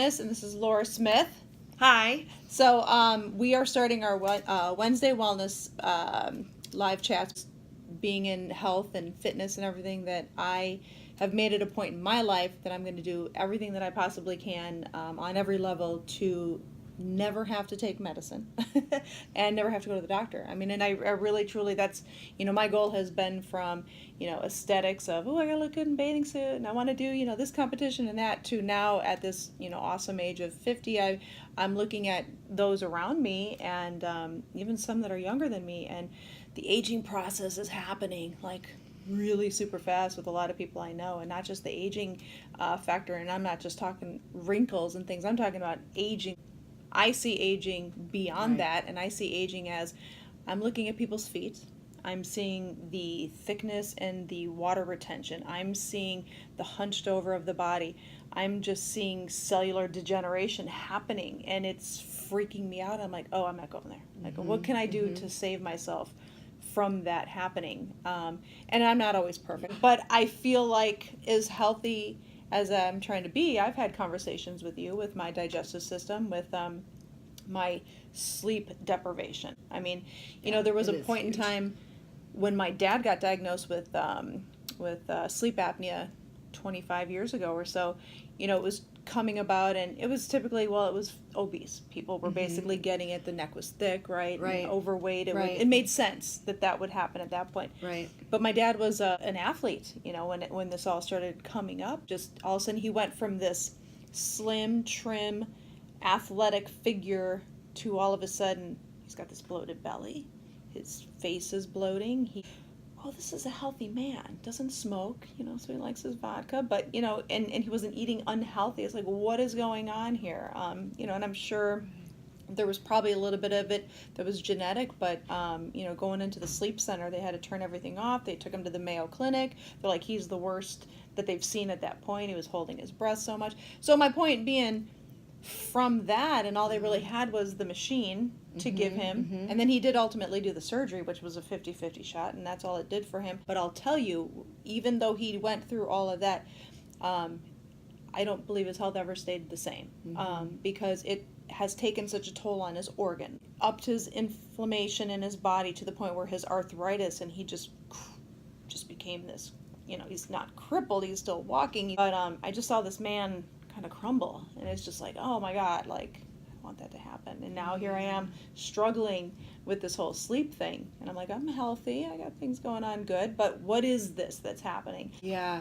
Wellness, and this is Laura Smith. Hi. So we are starting our Wednesday Wellness live chats. Being in health and fitness and everything, that I have made it a point in my life that I'm going to do everything that I possibly can on every level to never have to take medicine and never have to go to the doctor. I mean, and I really truly, that's, my goal has been from, aesthetics of, oh, I gotta look good in bathing suit and I want to do, this competition and that, to now at this, awesome age of 50, I'm looking at those around me and even some that are younger than me, and the aging process is happening like really super fast with a lot of people I know, and not just the aging factor. And I'm not just talking wrinkles and things. I'm talking about aging. I see aging beyond that, and I see aging as I'm looking at people's feet. I'm seeing the thickness and the water retention. I'm seeing the hunched over of the body. I'm just seeing cellular degeneration happening, and it's freaking me out. I'm like, oh, I'm not going there. Like, what can I do to save myself from that happening? And I'm not always perfect, but I feel like as healthy as I'm trying to be. I've had conversations with you with my digestive system, with my sleep deprivation. I mean, there was a point in time when my dad got diagnosed with sleep apnea 25 years ago or so. It was coming about, and it was typically, it was obese. People were basically getting it. The neck was thick, right? And overweight. It made sense that would happen at that point. Right. But my dad was an athlete, when this all started coming up. Just all of a sudden he went from this slim, trim, athletic figure to all of a sudden he's got this bloated belly. His face is bloating. This is a healthy man. Doesn't smoke, so he likes his vodka, but, and he wasn't eating unhealthy. It's like, what is going on here? And I'm sure there was probably a little bit of it that was genetic, but, going into the sleep center, they had to turn everything off. They took him to the Mayo Clinic. They're like, he's the worst that they've seen at that point. He was holding his breath so much. So my point being, from that, and all they really had was the machine to give him, and then he did ultimately do the surgery, which was a 50-50 shot, and that's all it did for him. But I'll tell you, even though he went through all of that, I don't believe his health ever stayed the same, because it has taken such a toll on his organ, up to his inflammation in his body, to the point where his arthritis, and he just became this, he's not crippled, he's still walking, but I just saw this man kind of crumble, and it's just like, oh my God, like, I want that to happen. And now here I am struggling with this whole sleep thing, and I'm like, I'm healthy, I got things going on good, but what is this that's happening? Yeah,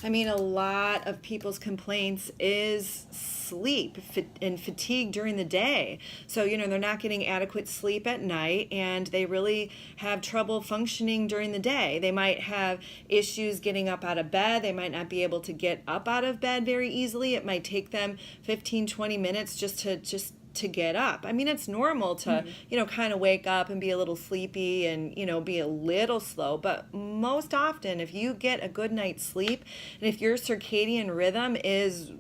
I mean, a lot of people's complaints is sleep and fatigue during the day. So, they're not getting adequate sleep at night, and they really have trouble functioning during the day. They might have issues getting up out of bed. They might not be able to get up out of bed very easily. It might take them 15-20 minutes just to get up. I mean, it's normal to, kind of wake up and be a little sleepy and, be a little slow. But most often, if you get a good night's sleep, and if your circadian rhythm is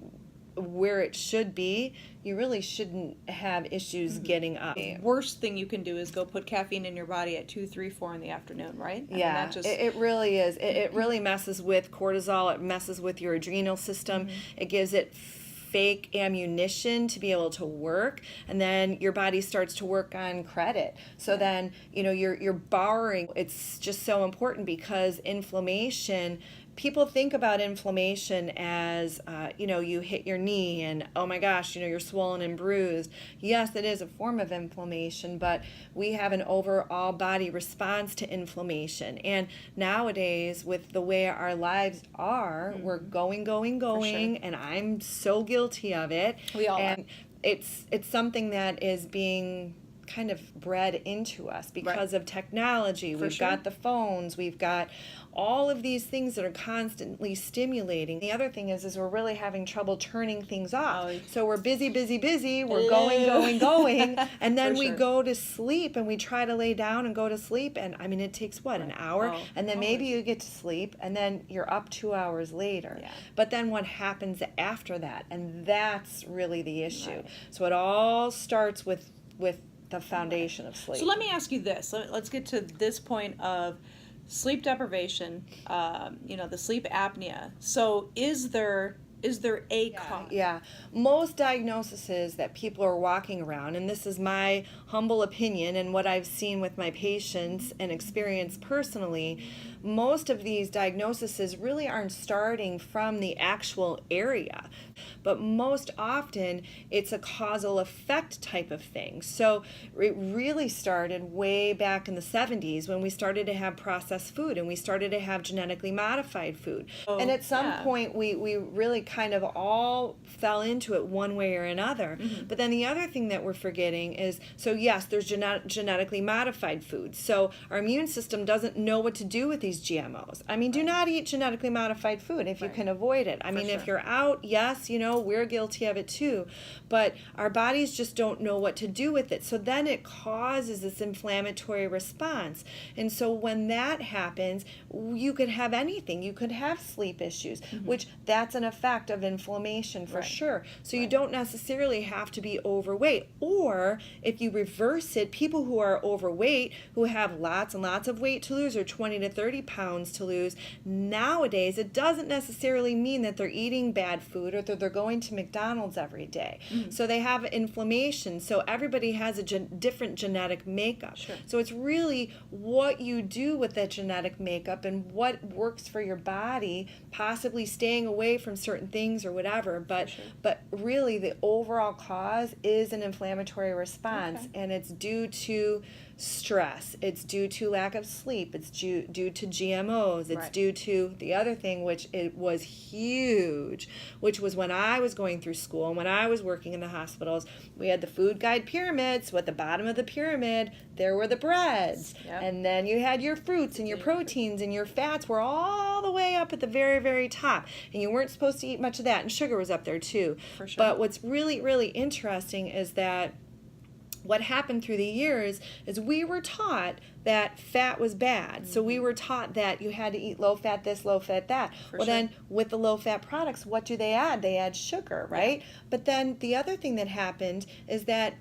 where it should be, you really shouldn't have issues getting up. The worst thing you can do is go put caffeine in your body at 2, 3, 4 in the afternoon, right? It really is. It really messes with cortisol. It messes with your adrenal system. It gives it fake ammunition to be able to work, and then your body starts to work on credit. So then, you're borrowing. It's just so important, because inflammation, people think about inflammation as, you hit your knee and, oh my gosh, you're swollen and bruised. Yes, it is a form of inflammation, but we have an overall body response to inflammation. And nowadays, with the way our lives are, we're going, sure. and I'm so guilty of it. We all are. It's something that is being kind of bred into us because of technology. We've got the phones, we've got all of these things that are constantly stimulating. The other thing is we're really having trouble turning things off. So we're busy, we're going, and then we go to sleep, and we try to lay down and go to sleep, and I mean, it takes an hour, and then maybe you get to sleep, and then you're up 2 hours later. But then what happens after that? And that's really the issue. So it all starts with the foundation of sleep. So let me ask you this. Let's get to this point of sleep deprivation, the sleep apnea. So is there is there a cause? Yeah. Most diagnoses that people are walking around, and this is my humble opinion and what I've seen with my patients and experienced personally, most of these diagnoses really aren't starting from the actual area, but most often it's a causal effect type of thing. So it really started way back in the 70s when we started to have processed food and we started to have genetically modified food. And at some point we really kind of all fell into it one way or another. But then the other thing that we're forgetting is, so yes, there's genetically modified food. So our immune system doesn't know what to do with these GMOs. I mean, do not eat genetically modified food if you can avoid it. I mean, if you're out, yes, you know, we're guilty of it too. But our bodies just don't know what to do with it. So then it causes this inflammatory response. And so when that happens, you could have anything. You could have sleep issues, which that's an effect of inflammation for sure. So you don't necessarily have to be overweight. Or if you reverse it, people who are overweight, who have lots and lots of weight to lose, or 20 to 30 pounds to lose, nowadays it doesn't necessarily mean that they're eating bad food or that they're going to McDonald's every day. So they have inflammation. So everybody has a different genetic makeup. So it's really what you do with that genetic makeup and what works for your body, possibly staying away from certain things or whatever. But really the overall cause is an inflammatory response, and it's due to stress, it's due to lack of sleep, it's due to GMOs, it's due to the other thing, which it was huge, which was when I was going through school and when I was working in the hospitals, we had the food guide pyramids. So at the bottom of the pyramid there were the breads, and then you had your fruits and your proteins, and your fats were all the way up at the very, very top, and you weren't supposed to eat much of that, and sugar was up there too. But what's really, really interesting is that what happened through the years is we were taught that fat was bad. So we were taught that you had to eat low fat this, low fat that. Then with the low fat products, what do they add? They add sugar, right? But then the other thing that happened is that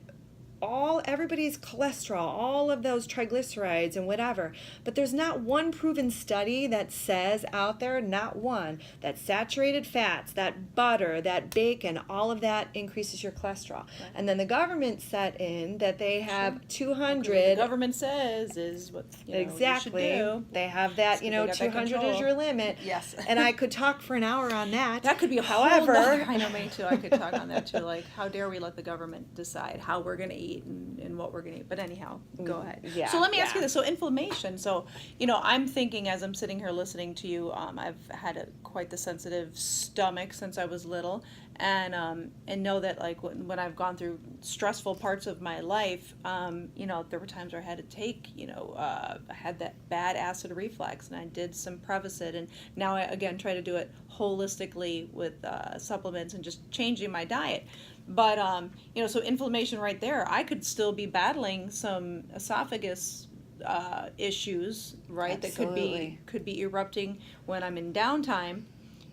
everybody's cholesterol, all of those triglycerides and whatever, but there's not one proven study that says out there, not one, that saturated fats, that butter, that bacon, all of that increases your cholesterol. And then the government set in that they have 200. What the government says is what exactly. You should do. They have that, 200 is your limit. Yes. And I could talk for an hour on that. That could be a However, whole nother, I know, me too. I could talk on that too. Like, how dare we let the government decide how we're going to eat and what we're going to eat. But anyhow, go ahead. So let me ask you this. So inflammation. So, I'm thinking as I'm sitting here listening to you, I've had quite the sensitive stomach since I was little. And know that, like, when I've gone through stressful parts of my life, there were times where I had to take, I had that bad acid reflux, and I did some Prevacid, and now I again try to do it holistically with supplements and just changing my diet. But so inflammation right there, I could still be battling some esophagus issues, right? Absolutely. That could be erupting when I'm in downtime,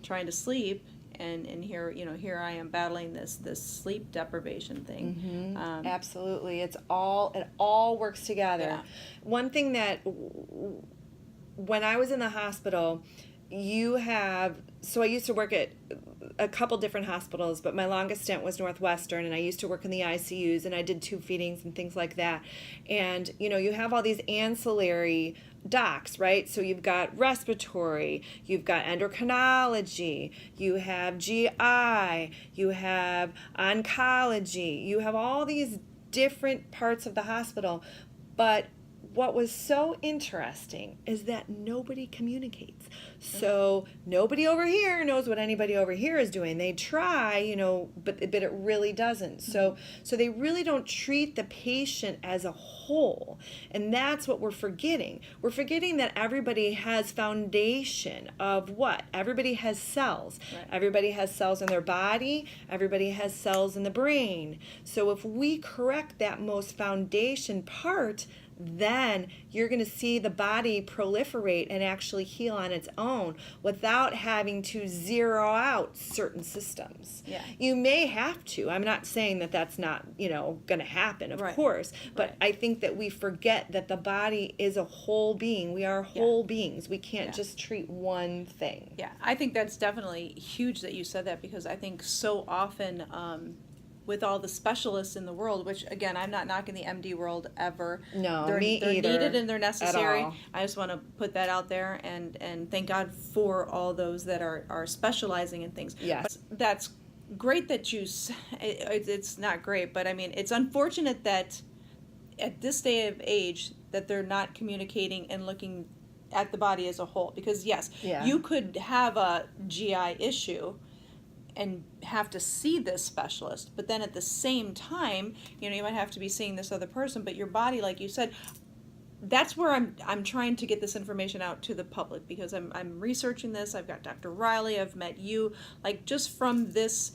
trying to sleep. And here I am battling this sleep deprivation thing. Absolutely, it all works together. One thing that when I was in the hospital, so I used to work at a couple different hospitals, but my longest stint was Northwestern, and I used to work in the ICUs, and I did tube feedings and things like that. And you have all these ancillary docs, right? So you've got respiratory, you've got endocrinology, you have GI, you have oncology, you have all these different parts of the hospital. But what was so interesting is that nobody communicates. So nobody over here knows what anybody over here is doing. They try, but it really doesn't. So they really don't treat the patient as a whole. And that's what we're forgetting. We're forgetting that everybody has foundation of what? Everybody has cells. Right. Everybody has cells in their body. Everybody has cells in the brain. So if we correct that most foundation part, then you're going to see the body proliferate and actually heal on its own without having to zero out certain systems. Yeah. You may have to. I'm not saying that that's not, going to happen, of Right. course, but Right. I think that we forget that the body is a whole being. We are whole beings. We can't just treat one thing. Yeah, I think that's definitely huge that you said that, because I think so often with all the specialists in the world, which again, I'm not knocking the MD world ever. No, they're either, needed and they're necessary. all. I just want to put that out there, and thank God for all those that are specializing in things. Yes. But that's great that it's not great, but I mean, it's unfortunate that at this day of age that they're not communicating and looking at the body as a whole, because yes, you could have a GI issue and have to see this specialist, but then at the same time, you might have to be seeing this other person, but your body, like you said, that's where I'm trying to get this information out to the public, because I'm researching this. I've got Dr. Riley, I've met you, like just from this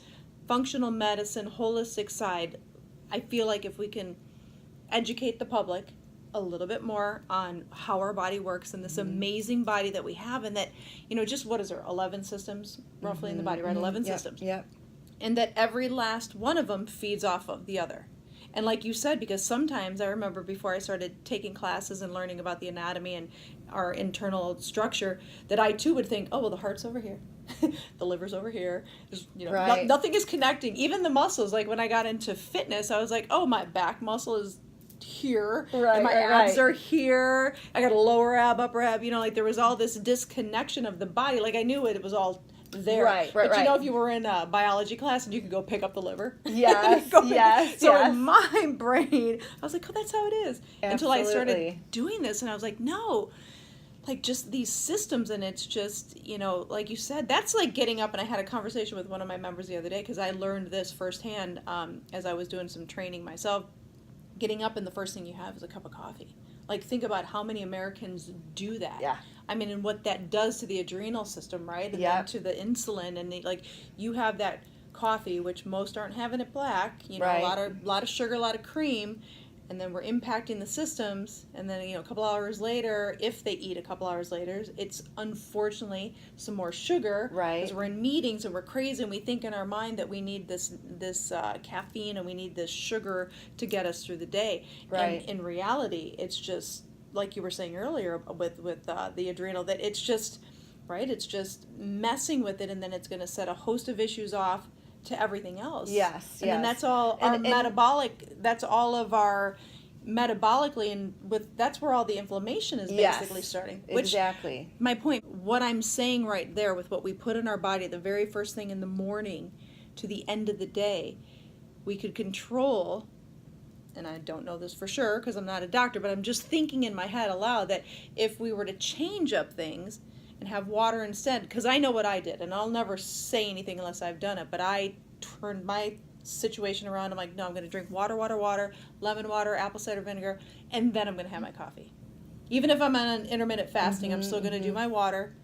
functional medicine holistic side, I feel like if we can educate the public a little bit more on how our body works and this amazing body that we have, and that, just what is there, 11 systems roughly in the body, right? 11 systems. Yep. And that every last one of them feeds off of the other. And like you said, because sometimes I remember before I started taking classes and learning about the anatomy and our internal structure, that I too would think, oh, well, the heart's over here. The liver's over here. Right. Nothing is connecting. Even the muscles, like when I got into fitness, I was like, oh, my back muscle is here, right, and my right, abs are here. I got a lower ab, upper ab. Like there was all this disconnection of the body. Like I knew it was all there. Right. But if you were in a biology class and you could go pick up the liver. Yes. So in my brain, I was like, oh, that's how it is. Absolutely. Until I started doing this, and I was like, no. Like just these systems, and it's just, like you said, that's like getting up, and I had a conversation with one of my members the other day, because I learned this firsthand as I was doing some training myself. Getting up and the first thing you have is a cup of coffee. Like think about how many Americans do that. Yeah. I mean, and what that does to the adrenal system, right? And then to the insulin, and you have that coffee, which most aren't having it black, right. a lot of sugar, a lot of cream, and then we're impacting the systems, and then a couple hours later, if they eat a couple hours later, it's unfortunately some more sugar, right? Because we're in meetings and we're crazy, and we think in our mind that we need this caffeine and we need this sugar to get us through the day, right? And in reality, it's just like you were saying earlier with the adrenal, that it's just messing with it, and then it's going to set a host of issues off to everything else. Yes. And then that's all our metabolic, that's all of our metabolically, and that's where all the inflammation is basically starting. Exactly. My point, what I'm saying right there with what we put in our body, the very first thing in the morning to the end of the day, we could control, and I don't know this for sure because I'm not a doctor, but I'm just thinking in my head aloud that if we were to change up things and have water instead, because I know what I did, and I'll never say anything unless I've done it, but I turned my situation around. I'm like, no, I'm going to drink water, lemon water, apple cider vinegar, and then I'm going to have my coffee. Even if I'm on intermittent fasting, I'm still going to do my water,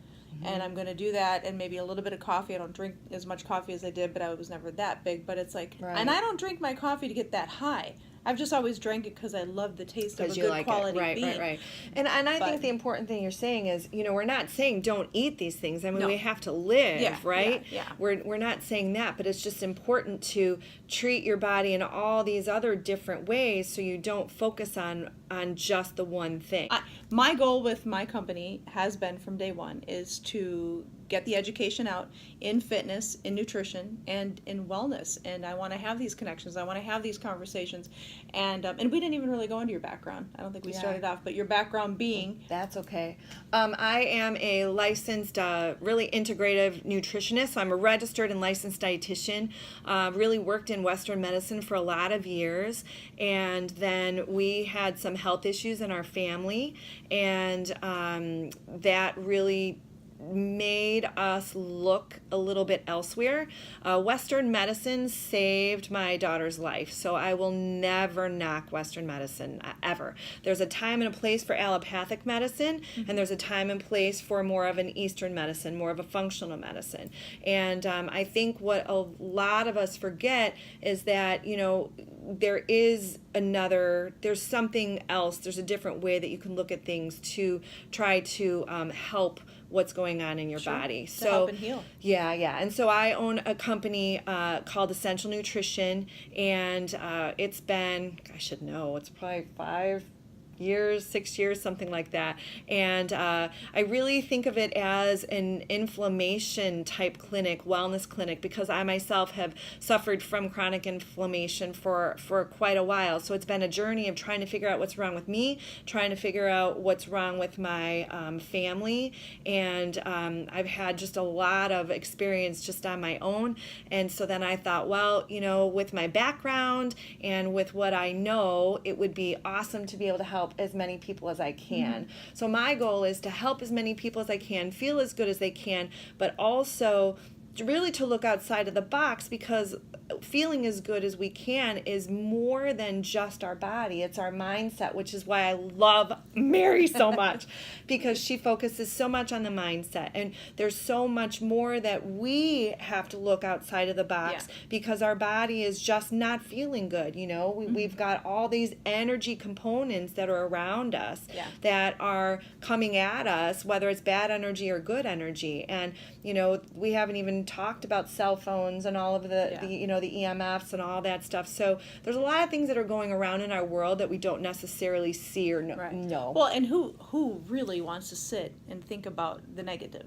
and I'm going to do that, and maybe a little bit of coffee. I don't drink as much coffee as I did, but I was never that big. But it's like, and I don't drink my coffee to get that high. I've just always drank it because I love the taste of a good quality bean. Right. And I think the important thing you're saying is, we're not saying don't eat these things. I mean, we have to live, right? Yeah. We're not saying that, but it's just important to treat your body in all these other different ways so you don't focus on just the one thing. My goal with my company has been from day one is to get the education out in fitness, in nutrition, and in wellness. And I want to have these connections. I want to have these conversations. And we didn't even really go into your background. I don't think we started off, but your background being... That's okay. I am a licensed, really integrative nutritionist. So I'm a registered and licensed dietitian. Really worked in Western medicine for a lot of years. And then we had some health issues in our family. And that really made us look a little bit elsewhere. Western medicine saved my daughter's life, so I will never knock Western medicine, ever. There's a time and a place for allopathic medicine, and there's a time and place for more of an Eastern medicine, more of a functional medicine. And I think what a lot of us forget is that, there's something else, there's a different way that you can look at things to try to help what's going on in your body. To help and heal. Yeah. And so I own a company called Essential Nutrition, and it's been, I should know, it's probably 6 years, something like that. And I really think of it as an inflammation type clinic, wellness clinic, because I myself have suffered from chronic inflammation for quite a while. So it's been a journey of trying to figure out what's wrong with me, trying to figure out what's wrong with my family. And I've had just a lot of experience just on my own. And so then I thought, well, with my background and with what I know, it would be awesome to be able to help as many people as I can. So my goal is to help as many people as I can, feel as good as they can, but also really to look outside of the box, because feeling as good as we can is more than just our body. It's our mindset, which is why I love Mary so much, because she focuses so much on the mindset. And there's so much more that we have to look outside of the box, because our body is just not feeling good. We've got all these energy components that are around us that are coming at us, whether it's bad energy or good energy. And, we haven't even talked about cell phones and all of the EMFs and all that stuff. So there's a lot of things that are going around in our world that we don't necessarily see or know. Well, and who really wants to sit and think about the negative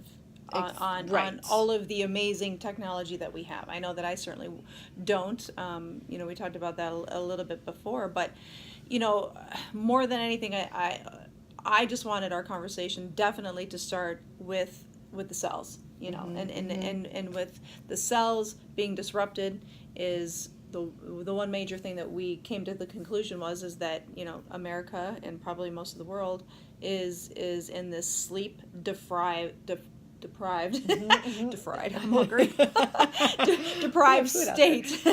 on all of the amazing technology that we have? I know that I certainly don't. We talked about that a little bit before, but more than anything, I just wanted our conversation definitely to start with the cells. And with the cells being disrupted is the one major thing that we came to the conclusion is that America and probably most of the world is in this sleep deprived I'm hungry deprived state.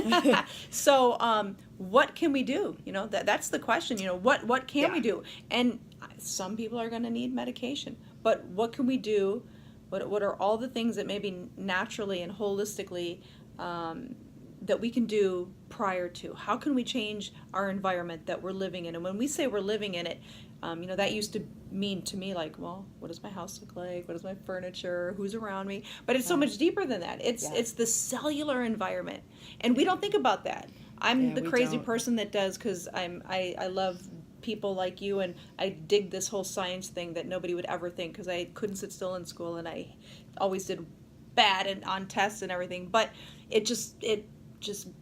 So what can we do? That's the question. What can we do? And some people are going to need medication, but what can we do? What are all the things that maybe naturally and holistically that we can do prior to? How can we change our environment that we're living in? And when we say we're living in it, that used to mean to me like, well, what does my house look like? What is my furniture? Who's around me? But it's so much deeper than that. It's the cellular environment, and we don't think about that. I'm the crazy person that does, because I love people like you, and I dig this whole science thing that nobody would ever think, because I couldn't sit still in school and I always did bad and on tests and everything. But it just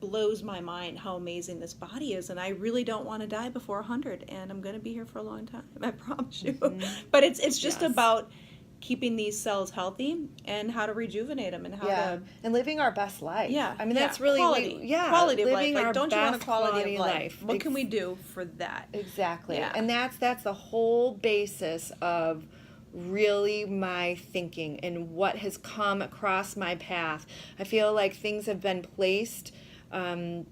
blows my mind how amazing this body is, and I really don't want to die before 100, and I'm going to be here for a long time, I promise you. But it's just about keeping these cells healthy and how to rejuvenate them and how to and living our best life. That's really quality of life. Like, don't you want a quality of life? What Ex- can we do for that? Exactly. And that's the whole basis of really my thinking and what has come across my path. I feel like things have been placed in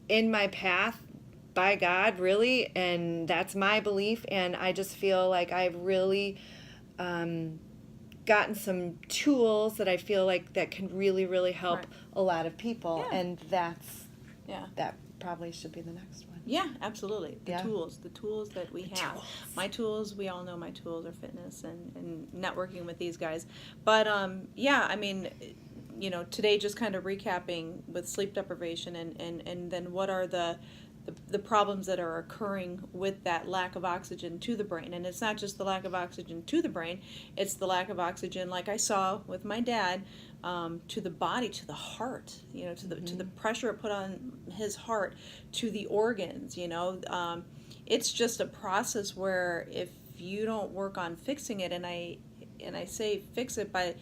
my path by God, really, and that's my belief. And I just feel like I've really gotten some tools that I feel like that can really, really help a lot of people. And that probably should be the next one. Yeah, absolutely. The tools that we have. My tools, we all know my tools are fitness and networking with these guys. But today just kind of recapping with sleep deprivation and then what are the problems that are occurring with that lack of oxygen to the brain. And it's not just the lack of oxygen to the brain, it's the lack of oxygen, like I saw with my dad, to the body, to the heart, to the pressure it put on his heart, to the organs. It's just a process where if you don't work on fixing it, and I say fix it by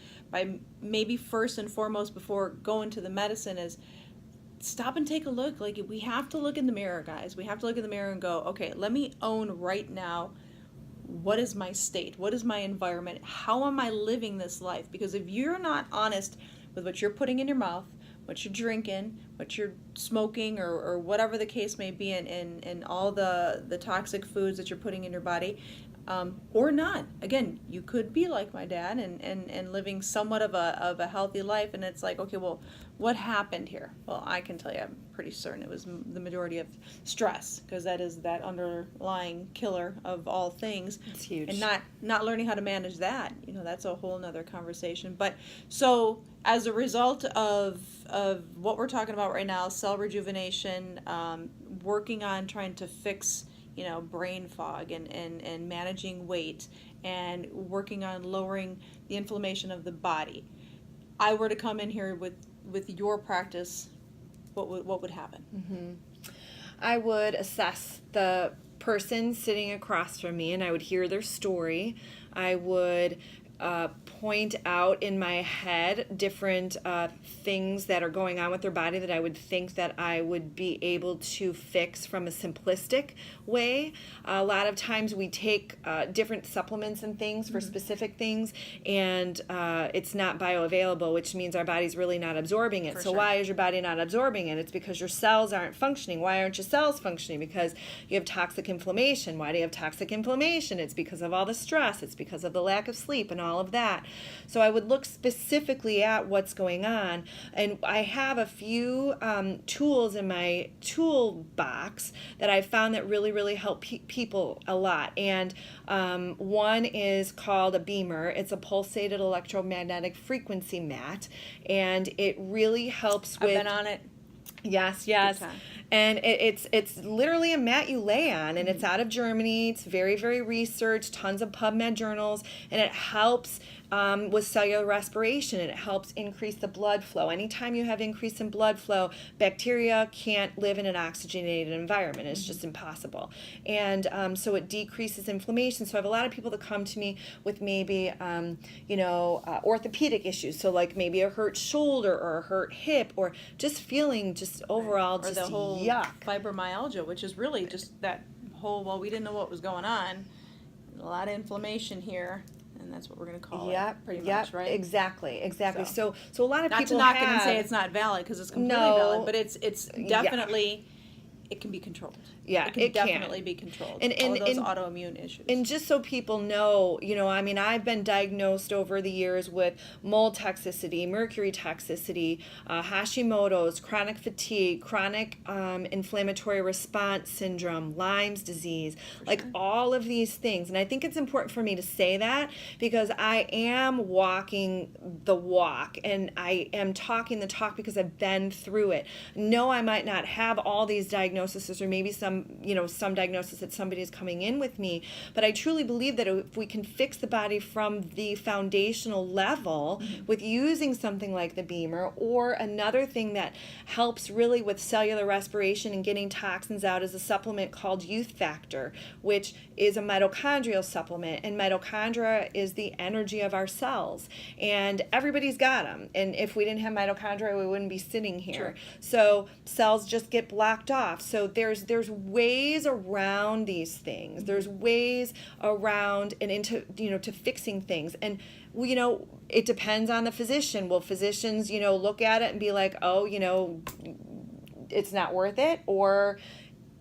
maybe first and foremost before going to the medicine, is stop and take a look. Like, we have to look in the mirror, guys. We have to look in the mirror and go, okay, let me own right now what is my state? What is my environment? How am I living this life? Because if you're not honest with what you're putting in your mouth, what you're drinking, what you're smoking, or whatever the case may be, and all the toxic foods that you're putting in your body, or not. Again, you could be like my dad and living somewhat of a healthy life, and it's like, okay, well, what happened here? Well, I can tell you, I'm pretty certain it was the majority of stress, because that is that underlying killer of all things. It's huge. And not learning how to manage that, that's a whole nother conversation. But so as a result of what we're talking about right now, cell rejuvenation, working on trying to fix brain fog and managing weight and working on lowering the inflammation of the body. I were to come in here with your practice, what would happen? Mm-hmm. I would assess the person sitting across from me, and I would hear their story. I would point out in my head different things that are going on with their body that I would think that I would be able to fix from a simplistic way. A lot of times we take different supplements and things for specific things, and it's not bioavailable, which means our body's really not absorbing it. So why is your body not absorbing it? It's because your cells aren't functioning. Why aren't your cells functioning? Because you have toxic inflammation. Why do you have toxic inflammation? It's because of all the stress. It's because of the lack of sleep and all of that. So I would look specifically at what's going on, and I have a few tools in my toolbox that I found that really help people a lot. And one is called a Beamer. It's a pulsated electromagnetic frequency mat, and it really helps with... I've been on it. Yes. And it's literally a mat you lay on, and it's out of Germany. It's very researched, tons of PubMed journals, and it helps with cellular respiration, and it helps increase the blood flow. Anytime you have increase in blood flow, bacteria can't live in an oxygenated environment. It's just impossible. And so it decreases inflammation. So I have a lot of people that come to me with maybe, orthopedic issues. So like maybe a hurt shoulder or a hurt hip, or just feeling just overall or just the whole yuck. Fibromyalgia, which is really just that whole, well, we didn't know what was going on. A lot of inflammation here. And that's what we're going to call it, pretty much, right? Exactly. So a lot of not people to knock have... it and say it's not valid, because it's completely valid, but it's definitely, it can be controlled. Yeah, it can definitely be controlled. And all those autoimmune issues. And just so people know, I've been diagnosed over the years with mold toxicity, mercury toxicity, Hashimoto's, chronic fatigue, chronic inflammatory response syndrome, Lyme's disease, all of these things. And I think it's important for me to say that, because I am walking the walk, and I am talking the talk because I've been through it. No, I might not have all these diagnoses, or maybe some diagnosis that somebody is coming in with me, but I truly believe that if we can fix the body from the foundational level with using something like the Beamer, or another thing that helps really with cellular respiration and getting toxins out, is a supplement called Youth Factor, which is a mitochondrial supplement, and mitochondria is the energy of our cells, and everybody's got them, and if we didn't have mitochondria, we wouldn't be sitting here. Sure. So cells just get blocked off. So there's ways around these things. There's ways around and into to fixing things. And it depends on the physician. Will physicians look at it and be like, oh, it's not worth it? Or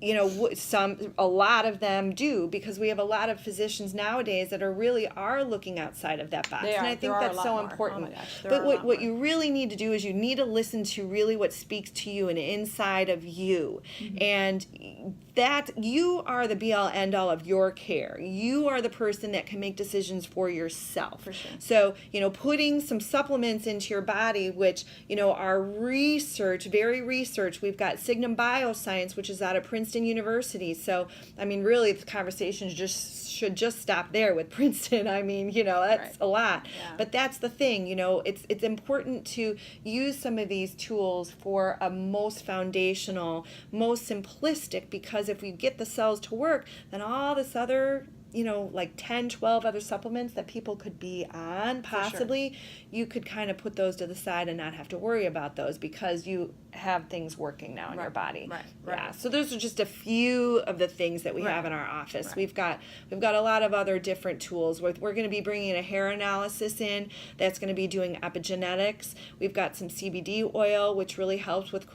a lot of them do, because we have a lot of physicians nowadays that are looking outside of that box. And I think that's so important. Oh my gosh, but what you really need to do is you need to listen to really what speaks to you and inside of you. And that you are the be-all, end-all of your care. You are the person that can make decisions for yourself. For sure. So, putting some supplements into your body, which, are very researched. We've got Signum Bioscience, which is out of Princeton University. So, really, the conversation should just stop there with Princeton. That's a lot. Yeah. But that's the thing, it's important to use some of these tools for a most foundational, most simplistic, because if we get the cells to work, then all this other like 10, 12 other supplements that people could be on, possibly, you could kind of put those to the side and not have to worry about those because you have things working now in your body. Right. Yeah. So those are just a few of the things that we have in our office. We've got a lot of other different tools. We're going to be bringing a hair analysis in that's going to be doing epigenetics. We've got some CBD oil, which really helps with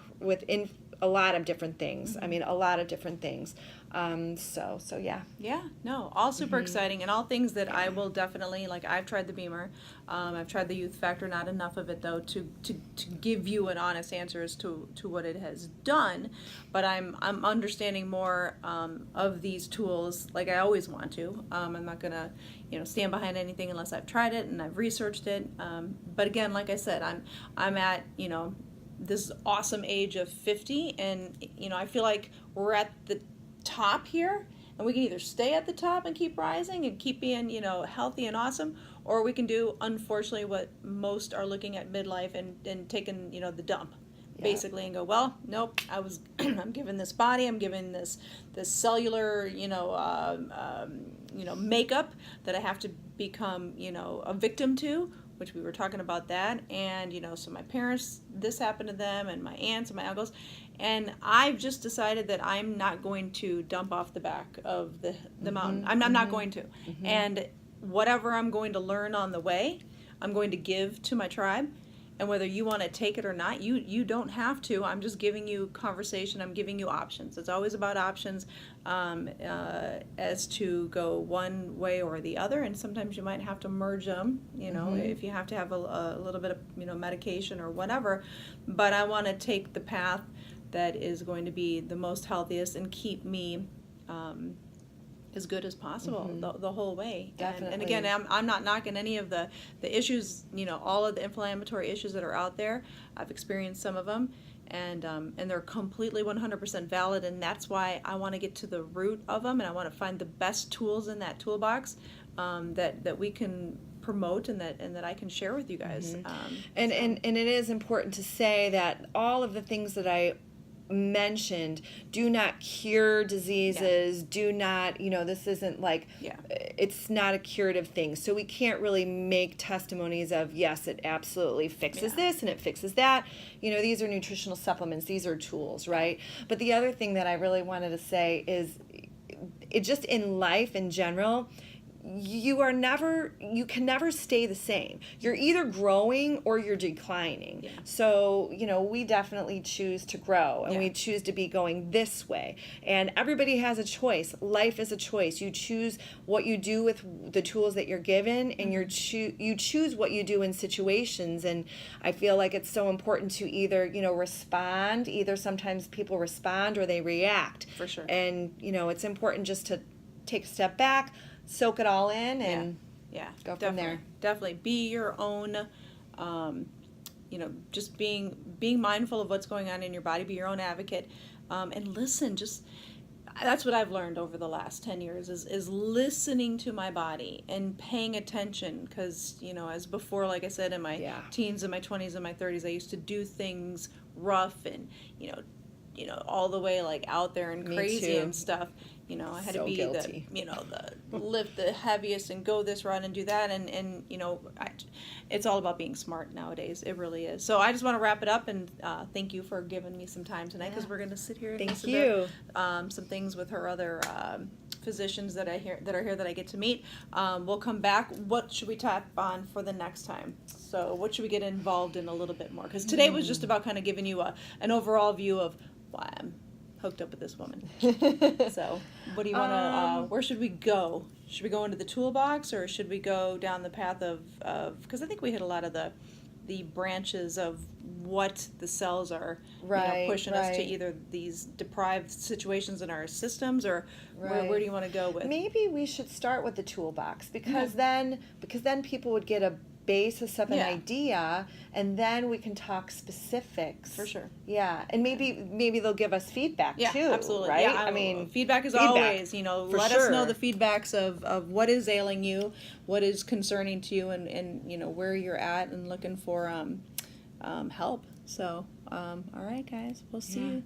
a lot of different things. I mean, a lot of different things. So yeah. Yeah, no, all super exciting, and all things that I will definitely, like, I've tried the Beamer, I've tried the Youth Factor, not enough of it though to give you an honest answer as to what it has done, but I'm understanding more of these tools, like I always want to. I'm not gonna stand behind anything unless I've tried it and I've researched it, but again, like I said, I'm at this awesome age of 50, and I feel like we're at the top here, and we can either stay at the top and keep rising and keep being healthy and awesome, or we can do, unfortunately, what most are looking at midlife and taking the dump basically, and go, well, nope, I'm giving this body, I'm giving this cellular makeup that I have to become a victim to, which we were talking about that, and so my parents, this happened to them, and my aunts and my uncles, and I've just decided that I'm not going to dump off the back of the mountain. I'm not going to, and whatever I'm going to learn on the way, I'm going to give to my tribe. And whether you want to take it or not, you don't have to. I'm just giving you conversation. I'm giving you options. It's always about options as to go one way or the other. And sometimes you might have to merge them, if you have to have a little bit of, medication or whatever. But I want to take the path that is going to be the most healthiest and keep me as good as possible the whole way. Definitely. And again, I'm not knocking any of the issues, all of the inflammatory issues that are out there. I've experienced some of them, and they're completely 100% valid, and that's why I want to get to the root of them, and I want to find the best tools in that toolbox that we can promote and that I can share with you guys. And it is important to say that all of the things that I mentioned do not cure diseases, do not, this isn't like, it's not a curative thing. So we can't really make testimonies of, yes, it absolutely fixes this and it fixes that. These are nutritional supplements, these are tools, right? But the other thing that I really wanted to say is, it just in life in general, you can never stay the same. You're either growing or you're declining. So, we definitely choose to grow, and we choose to be going this way. And everybody has a choice. Life is a choice. You choose what you do with the tools that you're given, and you choose what you do in situations. And I feel like it's so important to either, respond. Either sometimes people respond or they react. For sure. And, it's important just to take a step back, soak it all in, and go from there. Definitely be your own, just being mindful of what's going on in your body. Be your own advocate, and listen. That's what I've learned over the last 10 years is listening to my body and paying attention. Because as before, like I said, in my teens and my 20s and my 30s, I used to do things rough and all the way like out there and crazy and stuff. I had to be guilty. The lift the heaviest and go this route and do that, and it's all about being smart nowadays. It really is. So I just want to wrap it up and thank you for giving me some time tonight, because we're going to sit here and listen to some things with her other physicians that are here that I get to meet. We'll come back. What should we tap on for the next time? So what should we get involved in a little bit more? Because today was just about kind of giving you an overall view of why I'm hooked up with this woman. So what do you want to, where should we go? Should we go into the toolbox, or should we go down the path of because I think we hit a lot of the branches of what the cells are pushing us to, either these deprived situations in our systems, or where do you want to go with? Maybe we should start with the toolbox, because then people would get a basis of an idea, and then we can talk specifics. For sure. Yeah, and maybe they'll give us feedback too. Absolutely. Right? Yeah, I mean, feedback is always, let us know the feedbacks of what is ailing you, what is concerning to you, and where you're at, and looking for help. So, all right, guys, we'll see you.